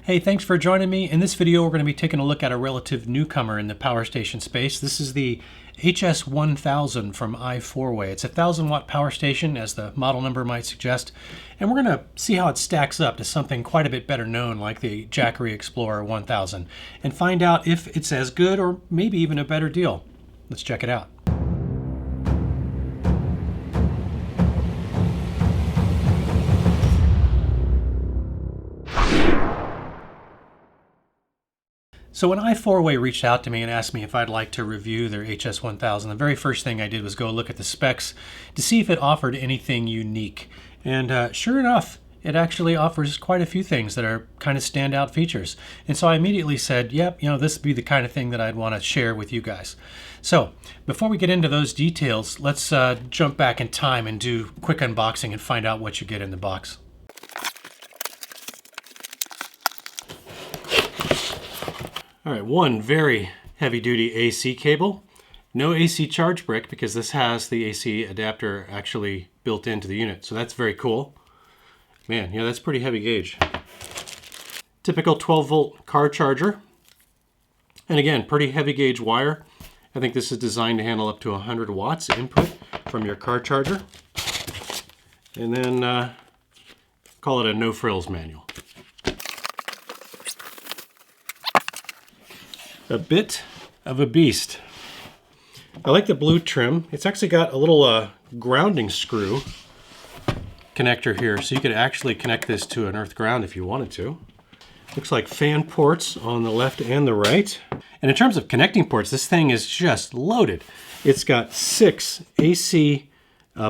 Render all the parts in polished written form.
Hey, thanks for joining me. In this video, we're going to be taking a look at a relative newcomer in the power station space. This is the HS1000 from iForway. It's a 1,000-watt power station, as the model number might suggest, and we're going to see how it stacks up to something quite a bit better known like the Jackery Explorer 1000 and find out if it's as good or maybe even a better deal. Let's check it out. So when iForway reached out to me and asked me if I'd like to review their HS1000, the very first thing I did was go look at the specs to see if it offered anything unique. And sure enough, it actually offers quite a few things that are kind of standout features. And so I immediately said, yep, this would be the kind of thing that I'd want to share with you guys. So before we get into those details, let's jump back in time and do a quick unboxing and find out what you get in the box. All right, one very heavy-duty AC cable. No AC charge brick because this has the AC adapter actually built into the unit, so that's very cool. Man, yeah, that's pretty heavy gauge. Typical 12-volt car charger. And again, pretty heavy gauge wire. I think this is designed to handle up to 100 watts input from your car charger. And then call it a no-frills manual. A bit of a beast. I like the blue trim. It's actually got a little grounding screw connector here, so you could actually connect this to an earth ground if you wanted to. Looks like fan ports on the left and the right. And in terms of connecting ports, this thing is just loaded. It's got 6 AC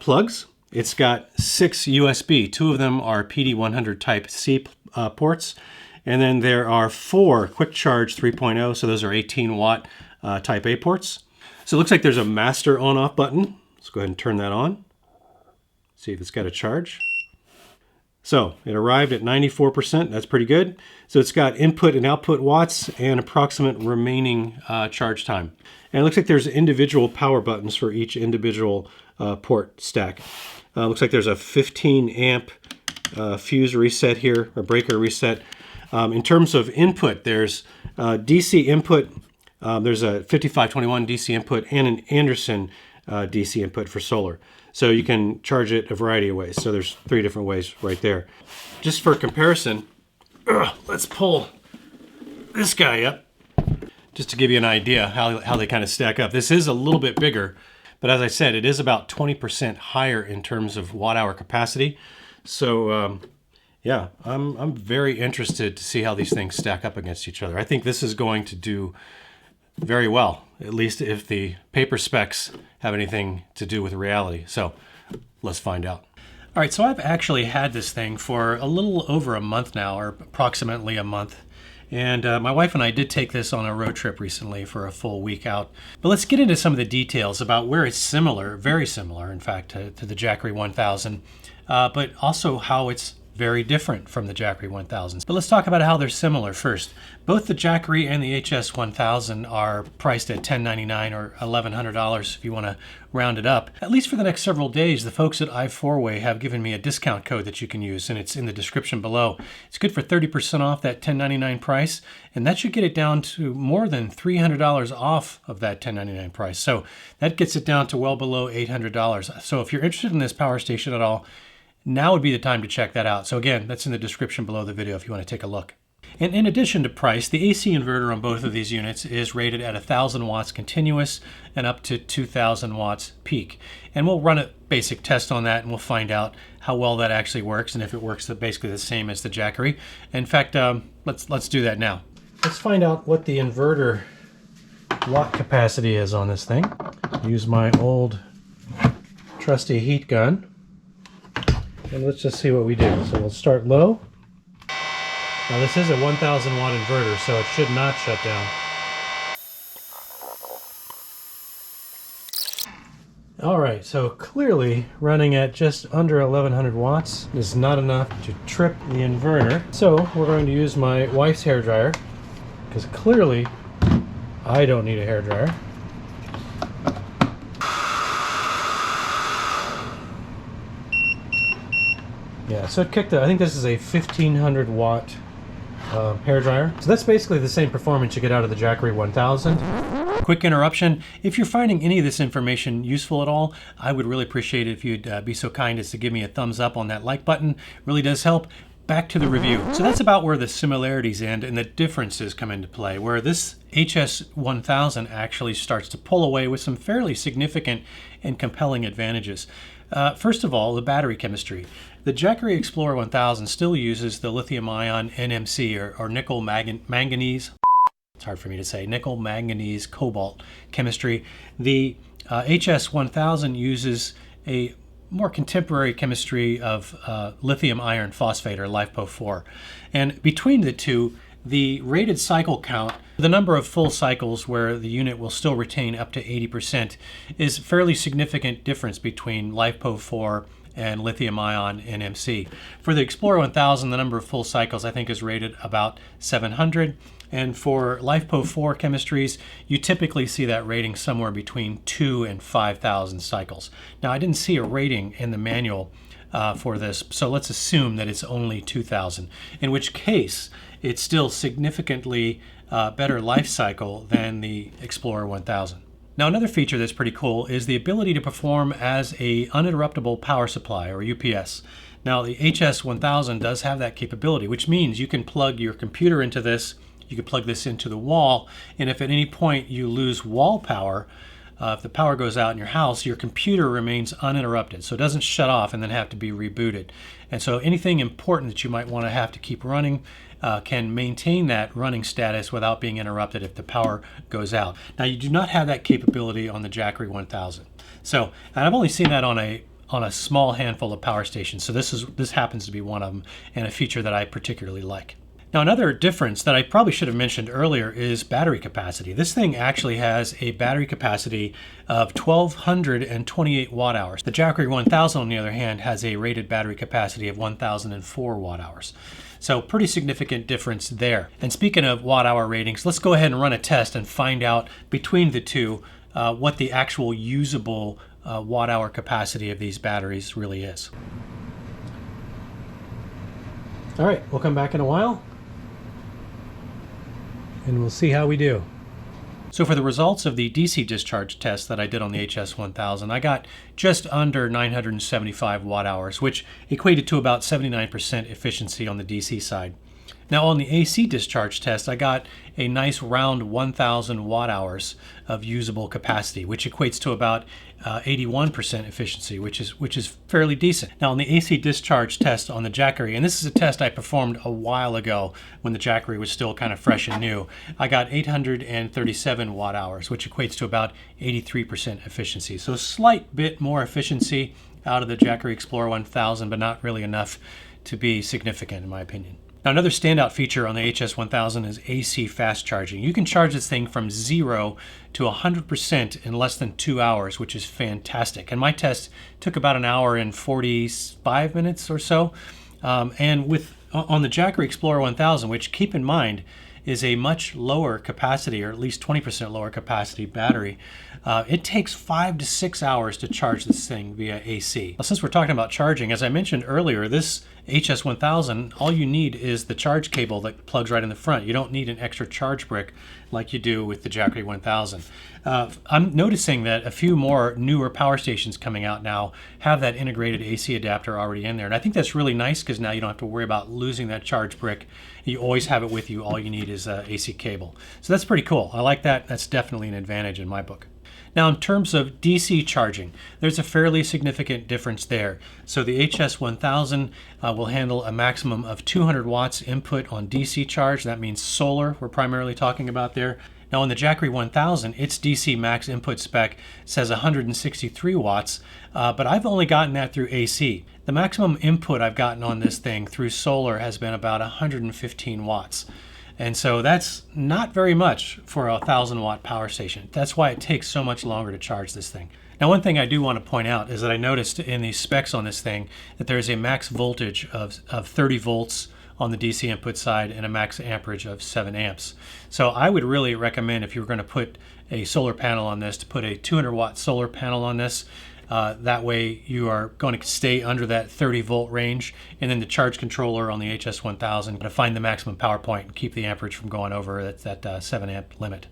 plugs. It's got 6 USB. 2 of them are PD100 type C ports. And then there are 4 quick charge 3.0, so those are 18-watt type A ports. So it looks like there's a master on-off button. Let's go ahead and turn that on. See if it's got a charge. So it arrived at 94%, that's pretty good. So it's got input and output watts and approximate remaining charge time. And it looks like there's individual power buttons for each individual port stack. Looks like there's a 15 amp fuse reset here, or breaker reset. In terms of input, there's DC input, there's a 5521 DC input and an Anderson DC input for solar. So you can charge it a variety of ways. So there's 3 different ways right there. Just for comparison, let's pull this guy up just to give you an idea how they kind of stack up. This is a little bit bigger, but as I said, it is about 20% higher in terms of watt hour capacity. So yeah, I'm very interested to see how these things stack up against each other. I think this is going to do very well, at least if the paper specs have anything to do with reality. So let's find out. All right, so I've actually had this thing for a little over a month now, or approximately a month. And my wife and I did take this on a road trip recently for a full week out. But let's get into some of the details about where it's similar, very similar, in fact, to the Jackery 1000, but also how it's very different from the Jackery 1000. But let's talk about how they're similar first. Both the Jackery and the HS1000 are priced at $1,099 or $1,100 if you want to round it up. At least for the next several days, the folks at iForway have given me a discount code that you can use, and it's in the description below. It's good for 30% off that $1,099 price, and that should get it down to more than $300 off of that $1,099 price. So that gets it down to well below $800. So if you're interested in this power station at all, now would be the time to check that out. So again, that's in the description below the video if you want to take a look. And in addition to price, the AC inverter on both of these units is rated at 1,000 watts continuous and up to 2,000 watts peak. And we'll run a basic test on that and we'll find out how well that actually works and if it works basically the same as the Jackery. In fact, let's do that now. Let's find out what the inverter watt capacity is on this thing. Use my old trusty heat gun. And let's just see what we do. So we'll start low. Now this is a 1,000 watt inverter, so it should not shut down. All right, so clearly running at just under 1,100 watts is not enough to trip the inverter. So we're going to use my wife's hairdryer, because clearly I don't need a hairdryer. Yeah, so it kicked it. I think this is a 1,500 watt hair dryer. So that's basically the same performance you get out of the Jackery 1000. Quick interruption. If you're finding any of this information useful at all, I would really appreciate it if you'd be so kind as to give me a thumbs up on that like button. It really does help. Back to the review. So that's about where the similarities end and the differences come into play, where this HS1000 actually starts to pull away with some fairly significant and compelling advantages. First of all, the battery chemistry. The Jackery Explorer 1000 still uses the lithium-ion NMC or nickel manganese. It's hard for me to say. Nickel manganese cobalt chemistry. The HS1000 uses a more contemporary chemistry of lithium iron phosphate or LiFePO4. And between the two, the rated cycle count, the number of full cycles where the unit will still retain up to 80%, is a fairly significant difference between LiFePO4 and lithium-ion NMC. For the Explorer 1000, the number of full cycles I think is rated about 700. And for LiFePO4 chemistries, you typically see that rating somewhere between 2,000 and 5,000 cycles. Now, I didn't see a rating in the manual for this, so let's assume that it's only 2,000, in which case it's still significantly better life cycle than the Explorer 1000. Now, another feature that's pretty cool is the ability to perform as a uninterruptible power supply, or UPS. Now, the HS1000 does have that capability, which means you can plug your computer into this. You can plug this into the wall, and if at any point you lose wall power, if the power goes out in your house, your computer remains uninterrupted. So it doesn't shut off and then have to be rebooted. And so anything important that you might want to have to keep running can maintain that running status without being interrupted if the power goes out. Now, you do not have that capability on the Jackery 1000. So, and I've only seen that on a small handful of power stations. So this happens to be one of them, and a feature that I particularly like. Now, another difference that I probably should have mentioned earlier is battery capacity. This thing actually has a battery capacity of 1,228 watt hours. The Jackery 1000, on the other hand, has a rated battery capacity of 1,004 watt hours. So pretty significant difference there. And speaking of watt hour ratings, let's go ahead and run a test and find out between the two what the actual usable watt hour capacity of these batteries really is. All right, we'll come back in a while and we'll see how we do. So for the results of the DC discharge test that I did on the HS1000, I got just under 975 watt hours, which equated to about 79% efficiency on the DC side. Now on the AC discharge test, I got a nice round 1,000 watt hours of usable capacity, which equates to about 81% efficiency, which is fairly decent. Now on the AC discharge test on the Jackery, and this is a test I performed a while ago when the Jackery was still kind of fresh and new, I got 837 watt hours, which equates to about 83% efficiency. So a slight bit more efficiency out of the Jackery Explorer 1000, but not really enough to be significant in my opinion. Now, another standout feature on the HS1000 is AC fast charging. You can charge this thing from 0 to 100% in less than 2 hours, which is fantastic. And my test took about an hour and 45 minutes or so. And on the Jackery Explorer 1000, which keep in mind is a much lower capacity, or at least 20% lower capacity battery, it takes 5 to 6 hours to charge this thing via AC. Now, since we're talking about charging, as I mentioned earlier, this HS1000, all you need is the charge cable that plugs right in the front. You don't need an extra charge brick like you do with the Jackery 1000. I'm noticing that a few more newer power stations coming out now have that integrated AC adapter already in there. And I think that's really nice because now you don't have to worry about losing that charge brick. You always have it with you. All you need is an AC cable. So that's pretty cool. I like that. That's definitely an advantage in my book. Now, in terms of DC charging, there's a fairly significant difference there. So the HS1000 will handle a maximum of 200 watts input on DC charge. That means solar we're primarily talking about there. Now on the Jackery 1000, its DC max input spec says 163 watts, but I've only gotten that through AC. The maximum input I've gotten on this thing through solar has been about 115 watts. And so that's not very much for a 1,000 watt power station. That's why it takes so much longer to charge this thing. Now, one thing I do want to point out is that I noticed in the specs on this thing that there is a max voltage of 30 volts on the DC input side and a max amperage of 7 amps. So I would really recommend, if you were going to put a solar panel on this, to put a 200 watt solar panel on this. That way you are going to stay under that 30 volt range, and then the charge controller on the HS1000 to find the maximum power point and keep the amperage from going over that 7 amp limit.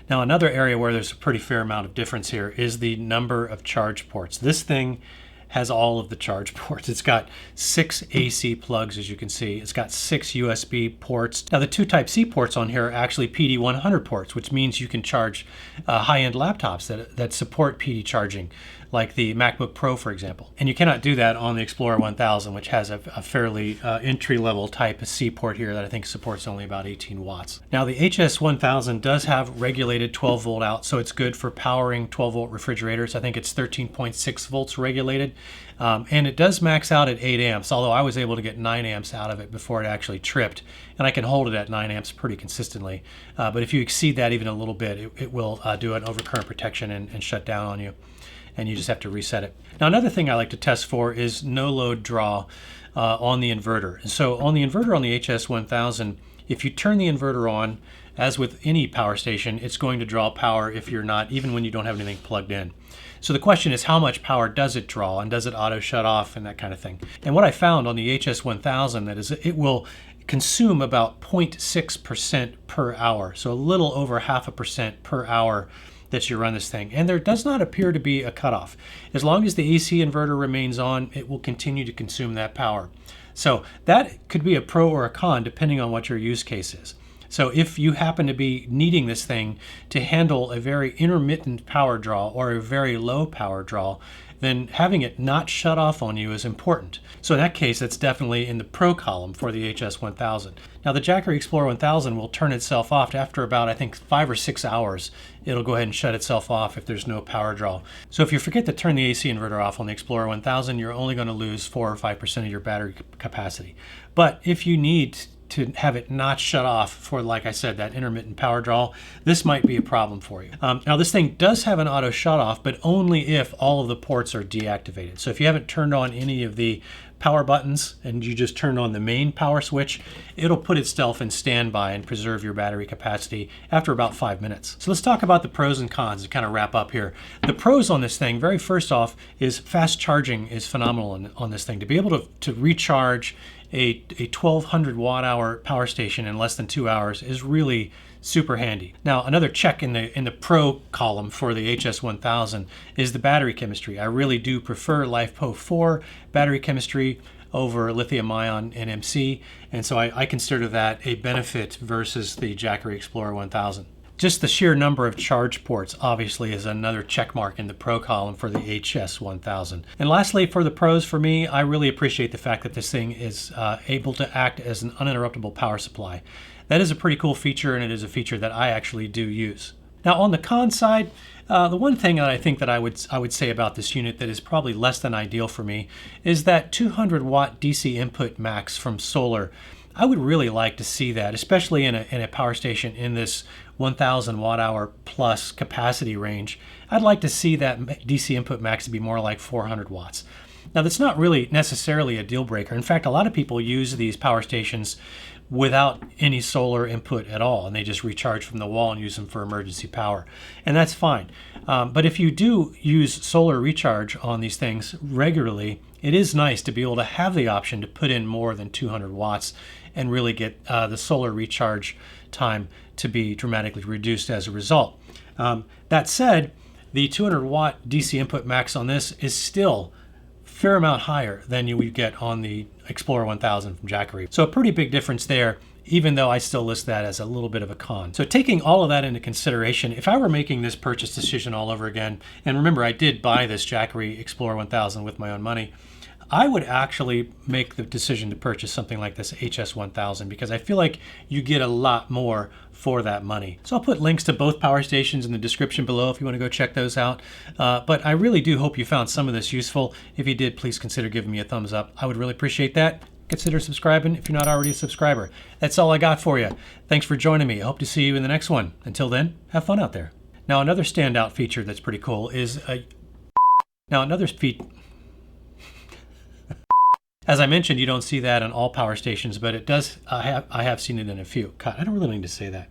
Now, another area where there's a pretty fair amount of difference here is the number of charge ports. This thing has all of the charge ports. It's got 6 AC plugs, as you can see. It's got 6 USB ports. Now, the 2 Type-C ports on here are actually PD100 ports, which means you can charge high-end laptops that support PD charging, like the MacBook Pro, for example. And you cannot do that on the Explorer 1000, which has a fairly entry-level Type-C port here that I think supports only about 18 watts. Now, the HS1000 does have regulated 12-volt out, so it's good for powering 12-volt refrigerators. I think it's 13.6 volts regulated. And it does max out at 8 amps, although I was able to get 9 amps out of it before it actually tripped. And I can hold it at 9 amps pretty consistently. But if you exceed that even a little bit, it will do an overcurrent protection and shut down on you. And you just have to reset it. Now, another thing I like to test for is no load draw on the inverter. And so on the inverter on the HS1000, if you turn the inverter on, as with any power station, it's going to draw power if you're not, even when you don't have anything plugged in. So the question is, how much power does it draw, and does it auto shut off and that kind of thing? And what I found on the HS1000, that is, it will consume about 0.6% per hour. So a little over 0.5% per hour that you run this thing. And there does not appear to be a cutoff. As long as the AC inverter remains on, it will continue to consume that power. So that could be a pro or a con depending on what your use case is. So if you happen to be needing this thing to handle a very intermittent power draw or a very low power draw, then having it not shut off on you is important. So in that case, that's definitely in the pro column for the HS1000. Now, the Jackery Explorer 1000 will turn itself off after about, I think, 5 or 6 hours. It'll go ahead and shut itself off if there's no power draw. So if you forget to turn the AC inverter off on the Explorer 1000, you're only going to lose 4 or 5% of your battery capacity. But if you need to have it not shut off for, like I said, that intermittent power draw, this might be a problem for you. Now, this thing does have an auto shut off, but only if all of the ports are deactivated. So if you haven't turned on any of the power buttons and you just turned on the main power switch, it'll put itself in standby and preserve your battery capacity after about 5 minutes. So let's talk about the pros and cons to kind of wrap up here. The pros on this thing, very first off, is fast charging is phenomenal on this thing. To be able to recharge a 1200 watt hour power station in less than 2 hours is really super handy. Now, another check in the pro column for the HS1000 is the battery chemistry. I really do prefer LiFePO4 battery chemistry over lithium-ion NMC, and so I consider that a benefit versus the Jackery Explorer 1000. Just the sheer number of charge ports obviously is another check mark in the pro column for the HS1000. And lastly, for the pros for me, I really appreciate the fact that this thing is able to act as an uninterruptible power supply. That is a pretty cool feature, and it is a feature that I actually do use. Now, on the con side, the one thing that I think that I would say about this unit that is probably less than ideal for me is that 200 watt DC input max from solar. I would really like to see that, especially in a power station in this 1000 watt hour plus capacity range. I'd like to see that DC input max to be more like 400 watts. Now, that's not really necessarily a deal breaker. In fact, a lot of people use these power stations without any solar input at all, and they just recharge from the wall and use them for emergency power, and that's fine. But if you do use solar recharge on these things regularly, it is nice to be able to have the option to put in more than 200 watts and really get the solar recharge time to be dramatically reduced as a result. That said, the 200 watt DC input max on this is still a fair amount higher than you would get on the Explorer 1000 from Jackery. So a pretty big difference there, even though I still list that as a little bit of a con. So taking all of that into consideration, if I were making this purchase decision all over again, and remember I did buy this Jackery Explorer 1000 with my own money, I would actually make the decision to purchase something like this HS1000 because I feel like you get a lot more for that money. So I'll put links to both power stations in the description below if you want to go check those out. But I really do hope you found some of this useful. If you did, please consider giving me a thumbs up. I would really appreciate that. Consider subscribing if you're not already a subscriber. That's all I got for you. Thanks for joining me. I hope to see you in the next one. Until then, have fun out there. Now, another standout feature that's pretty cool is as I mentioned, you don't see that on all power stations, but it does. I have seen it in a few. God, I don't really need to say that.